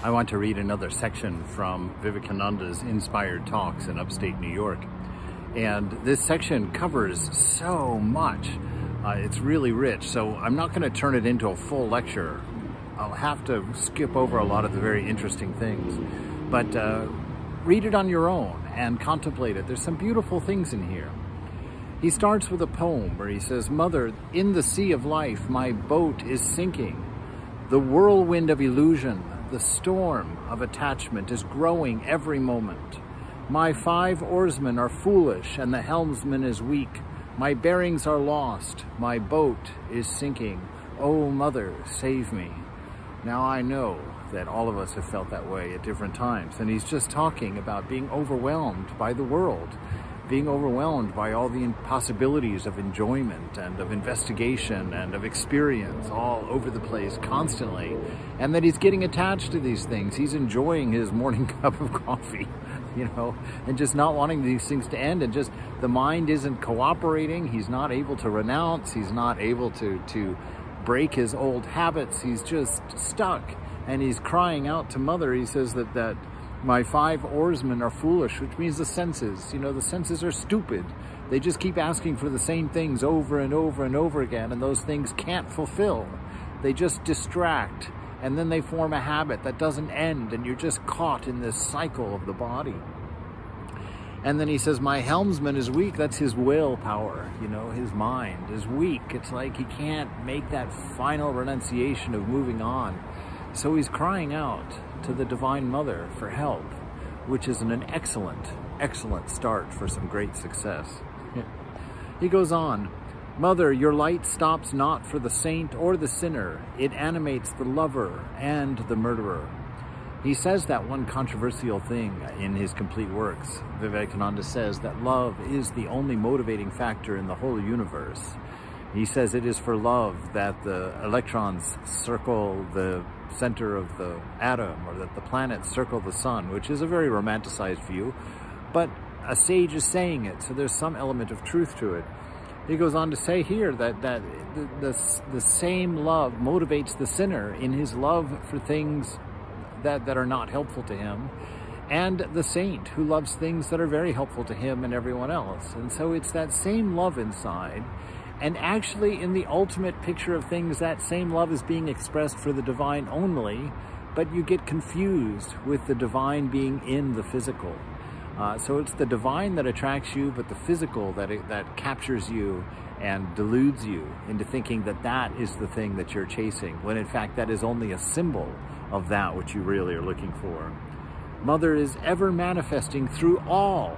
I want to read another section from Vivekananda's Inspired Talks in upstate New York. And this section covers so much. It's really rich, so I'm not going to turn it into a full lecture. I'll have to skip over a lot of the very interesting things. But read it on your own and contemplate it. There's some beautiful things in here. He starts with a poem where he says, "Mother, in the sea of life, my boat is sinking. The whirlwind of illusion, the storm of attachment is growing every moment. My 5 oarsmen are foolish and the helmsman is weak. My bearings are lost. My boat is sinking. Oh, Mother, save me." Now I know that all of us have felt that way at different times. And he's just talking about being overwhelmed by the world, being overwhelmed by all the possibilities of enjoyment and of investigation and of experience all over the place constantly, and that he's getting attached to these things. He's enjoying his morning cup of coffee, you know, and just not wanting these things to end, and just the mind isn't cooperating. He's not able to renounce. He's not able to break his old habits. He's just stuck, and he's crying out to Mother. He says that my 5 oarsmen are foolish, which means the senses. You know, the senses are stupid. They just keep asking for the same things over and over and over again, and those things can't fulfill. They just distract, and then they form a habit that doesn't end, and you're just caught in this cycle of the body. And then he says, my helmsman is weak. That's his willpower, you know, his mind is weak. It's like he can't make that final renunciation of moving on. So he's crying out to the Divine Mother for help, which is an excellent, excellent start for some great success. He goes on, "Mother, your light stops not for the saint or the sinner. It animates the lover and the murderer." He says that one controversial thing in his complete works. Vivekananda says that love is the only motivating factor in the whole universe. He says it is for love that the electrons circle the center of the atom, or that the planets circle the sun, which is a very romanticized view, but a sage is saying it, so there's some element of truth to it. He goes on to say here that the same love motivates the sinner in his love for things that are not helpful to him, and the saint who loves things that are very helpful to him and everyone else. And so it's that same love inside. And actually, in the ultimate picture of things, that same love is being expressed for the divine only, but you get confused with the divine being in the physical. So it's the divine that attracts you, but the physical that captures you and deludes you into thinking that that is the thing that you're chasing, when in fact that is only a symbol of that which you really are looking for. Mother is ever manifesting through all.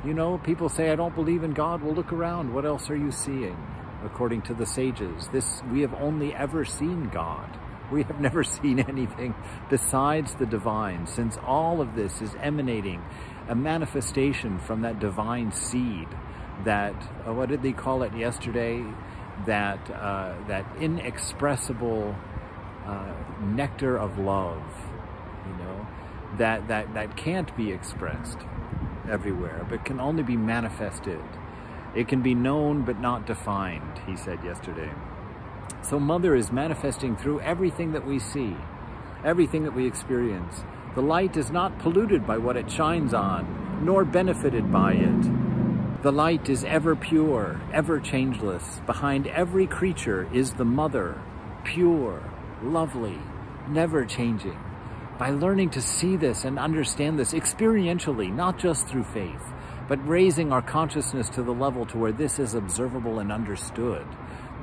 You know, people say, I don't believe in God. Well, look around. What else are you seeing? According to the sages, we have only ever seen God. We have never seen anything besides the divine, since all of this is emanating a manifestation from that divine seed, that, what did they call it yesterday? That inexpressible nectar of love, you know, that can't be expressed everywhere, but can only be manifested. It can be known but not defined, he said yesterday. So Mother is manifesting through everything that we see, everything that we experience. The light is not polluted by what it shines on, nor benefited by it. The light is ever pure, ever changeless. Behind every creature is the Mother, pure, lovely, never changing. By learning to see this and understand this experientially, not just through faith, but raising our consciousness to the level to where this is observable and understood,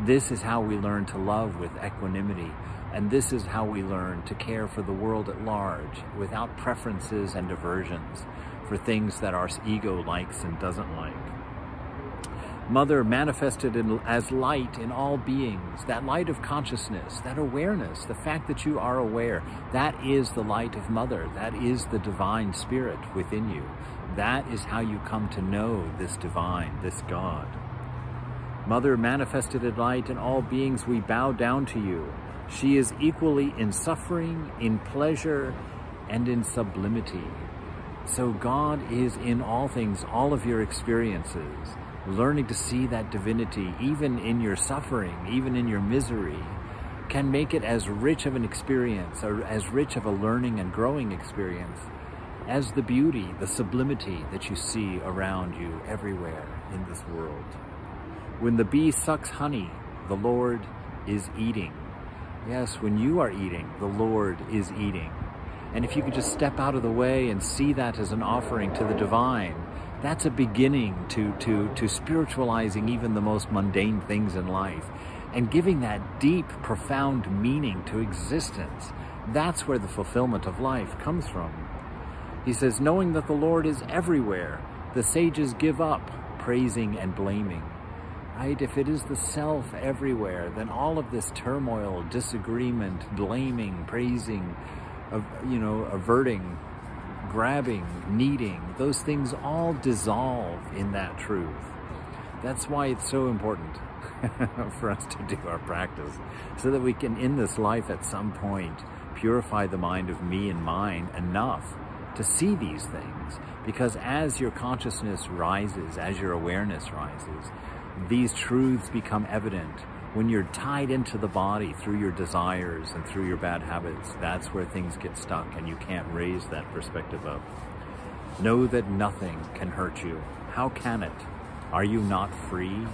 this is how we learn to love with equanimity, and this is how we learn to care for the world at large without preferences and aversions for things that our ego likes and doesn't like. Mother manifested as light in all beings, that light of consciousness, that awareness, the fact that you are aware, that is the light of Mother. That is the divine spirit within you. That is how you come to know this divine, this God. Mother manifested in light in all beings, we bow down to you. She is equally in suffering, in pleasure, and in sublimity. So God is in all things, all of your experiences. Learning to see that divinity, even in your suffering, even in your misery, can make it as rich of an experience, or as rich of a learning and growing experience, as the beauty, the sublimity that you see around you everywhere in this world. When the bee sucks honey, the Lord is eating. Yes, when you are eating, the Lord is eating. And if you could just step out of the way and see that as an offering to the divine, that's a beginning to spiritualizing even the most mundane things in life and giving that deep, profound meaning to existence. That's where the fulfillment of life comes from. He says, knowing that the Lord is everywhere, the sages give up praising and blaming. Right? If it is the self everywhere, then all of this turmoil, disagreement, blaming, praising, averting, grabbing, needing, those things all dissolve in that truth. That's why it's so important for us to do our practice, so that we can, in this life at some point, purify the mind of me and mine enough to see these things. Because as your consciousness rises, as your awareness rises, these truths become evident. When you're tied into the body through your desires and through your bad habits, that's where things get stuck and you can't raise that perspective up. Know that nothing can hurt you. How can it? Are you not free?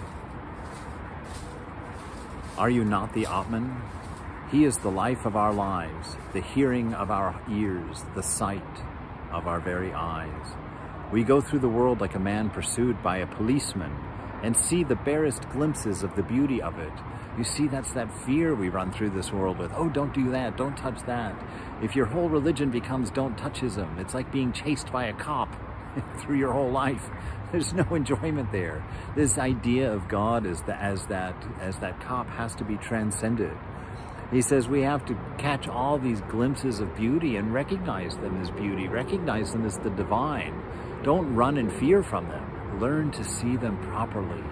Are you not the Atman? He is the life of our lives, the hearing of our ears, the sight of our very eyes. We go through the world like a man pursued by a policeman, and see the barest glimpses of the beauty of it. You see, that's that fear we run through this world with. Oh, don't do that, don't touch that. If your whole religion becomes don't touchism, it's like being chased by a cop through your whole life. There's no enjoyment there. This idea of God as that cop has to be transcended. He says we have to catch all these glimpses of beauty and recognize them as beauty, recognize them as the divine. Don't run in fear from them. Learn to see them properly.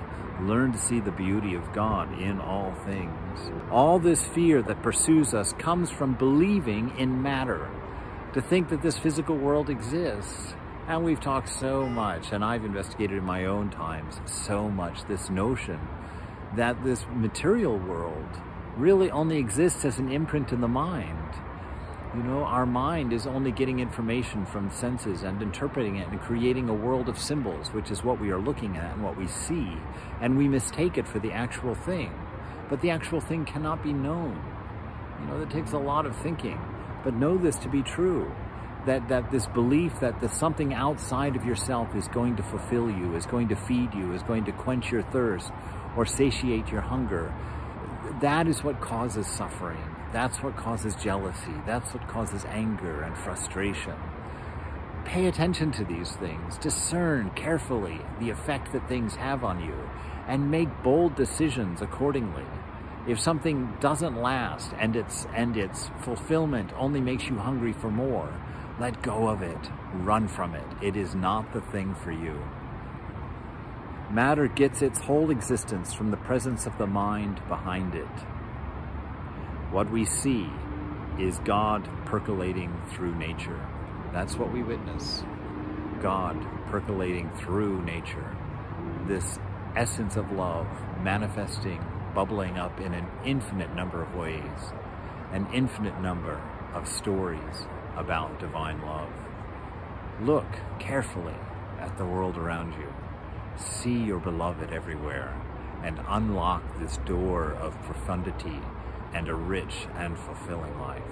Learn to see the beauty of God in all things. All this fear that pursues us comes from believing in matter. To think that this physical world exists. And we've talked so much, and I've investigated in my own times so much, this notion that this material world really only exists as an imprint in the mind. You know, our mind is only getting information from senses and interpreting it and creating a world of symbols, which is what we are looking at and what we see, and we mistake it for the actual thing. But the actual thing cannot be known. You know, it takes a lot of thinking. But know this to be true, that this belief that the something outside of yourself is going to fulfill you, is going to feed you, is going to quench your thirst or satiate your hunger, that is what causes suffering. That's what causes jealousy. That's what causes anger and frustration. Pay attention to these things. Discern carefully the effect that things have on you and make bold decisions accordingly. If something doesn't last and its fulfillment only makes you hungry for more, let go of it. Run from it. It is not the thing for you. Matter gets its whole existence from the presence of the mind behind it. What we see is God percolating through nature. That's what we witness. God percolating through nature. This essence of love manifesting, bubbling up in an infinite number of ways. An infinite number of stories about divine love. Look carefully at the world around you. See your beloved everywhere and unlock this door of profundity and a rich and fulfilling life.